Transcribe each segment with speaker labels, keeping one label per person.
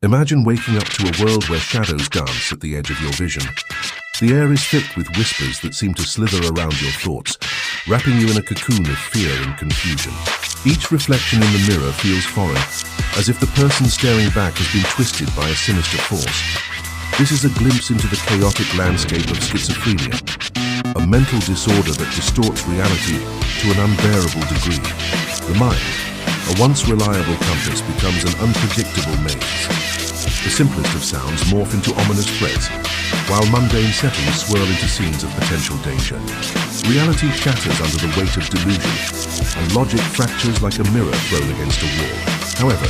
Speaker 1: Imagine waking up to a world where shadows dance at the edge of your vision. The air is thick with whispers that seem to slither around your thoughts, wrapping you in a cocoon of fear and confusion. Each reflection in the mirror feels foreign, as if the person staring back has been twisted by a sinister force. This is a glimpse into the chaotic landscape of schizophrenia, a mental disorder that distorts reality to an unbearable degree. The mind, a once reliable compass, becomes an unpredictable maze. The simplest of sounds morph into ominous threats, while mundane settings swirl into scenes of potential danger. Reality shatters under the weight of delusion, and logic fractures like a mirror thrown against a wall. However,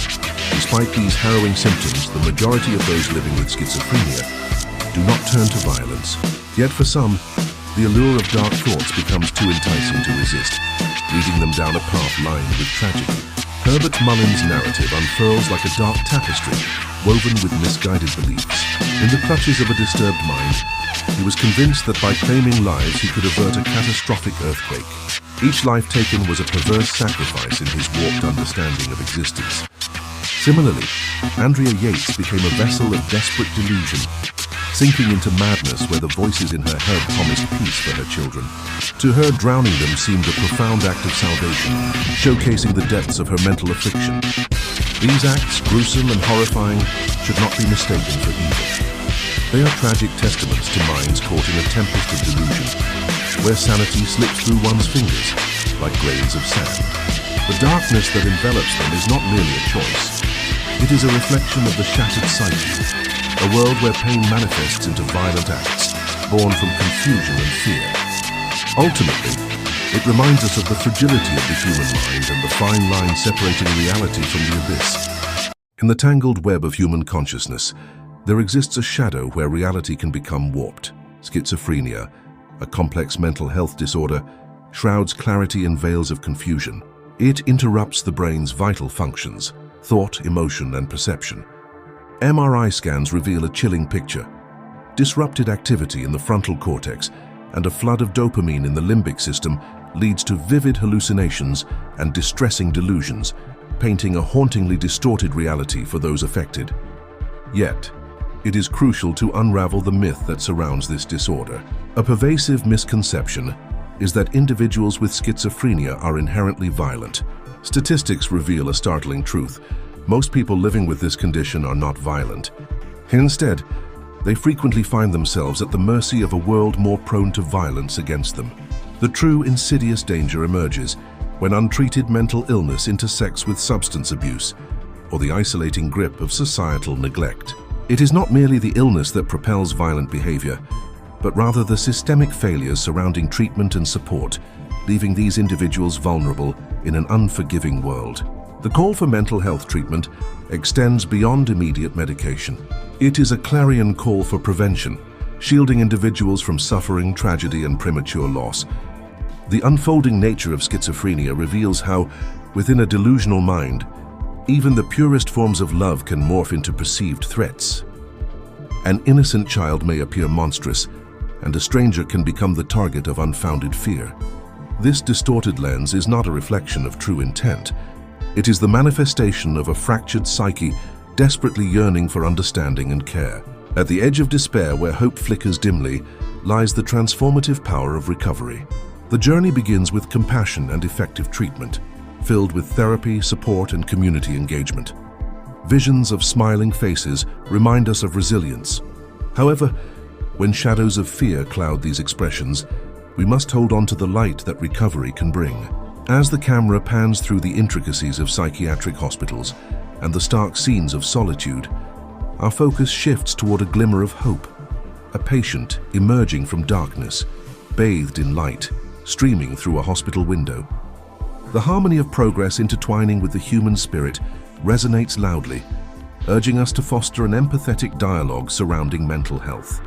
Speaker 1: despite these harrowing symptoms, the majority of those living with schizophrenia do not turn to violence. Yet for some, the allure of dark thoughts becomes too enticing to resist, leading them down a path lined with tragedy. Herbert Mullin's narrative unfurls like a dark tapestry, woven with misguided beliefs. In the clutches of a disturbed mind, he was convinced that by claiming lives he could avert a catastrophic earthquake. Each life taken was a perverse sacrifice in his warped understanding of existence. Similarly, Andrea Yates became a vessel of desperate delusion, sinking into madness where the voices in her head promised peace for her children. To her, drowning them seemed a profound act of salvation, showcasing the depths of her mental affliction. These acts, gruesome and horrifying, should not be mistaken for evil. They are tragic testaments to minds caught in a tempest of delusion, where sanity slips through one's fingers like grains of sand. The darkness that envelops them is not merely a choice. It is a reflection of the shattered psyche, a world where pain manifests into violent acts, born from confusion and fear. Ultimately, it reminds us of the fragility of the human mind and the fine line separating reality from the abyss. In the tangled web of human consciousness, there exists a shadow where reality can become warped. Schizophrenia, a complex mental health disorder, shrouds clarity in veils of confusion. It interrupts the brain's vital functions, thought, emotion, and perception. MRI scans reveal a chilling picture: disrupted activity in the frontal cortex and a flood of dopamine in the limbic system leads to vivid hallucinations and distressing delusions, painting a hauntingly distorted reality for those affected. Yet, it is crucial to unravel the myth that surrounds this disorder. A pervasive misconception is that individuals with schizophrenia are inherently violent. Statistics reveal a startling truth: most people living with this condition are not violent. Instead, they frequently find themselves at the mercy of a world more prone to violence against them. The true insidious danger emerges when untreated mental illness intersects with substance abuse or the isolating grip of societal neglect. It is not merely the illness that propels violent behavior, but rather the systemic failures surrounding treatment and support, leaving these individuals vulnerable in an unforgiving world. The call for mental health treatment extends beyond immediate medication. It is a clarion call for prevention, shielding individuals from suffering, tragedy, and premature loss. The unfolding nature of schizophrenia reveals how, within a delusional mind, even the purest forms of love can morph into perceived threats. An innocent child may appear monstrous, and a stranger can become the target of unfounded fear. This distorted lens is not a reflection of true intent. It is the manifestation of a fractured psyche desperately yearning for understanding and care. At the edge of despair, where hope flickers dimly, lies the transformative power of recovery. The journey begins with compassion and effective treatment, filled with therapy, support, and community engagement. Visions of smiling faces remind us of resilience. However, when shadows of fear cloud these expressions, we must hold on to the light that recovery can bring. As the camera pans through the intricacies of psychiatric hospitals and the stark scenes of solitude, our focus shifts toward a glimmer of hope, a patient emerging from darkness, bathed in light, streaming through a hospital window. The harmony of progress intertwining with the human spirit resonates loudly, urging us to foster an empathetic dialogue surrounding mental health.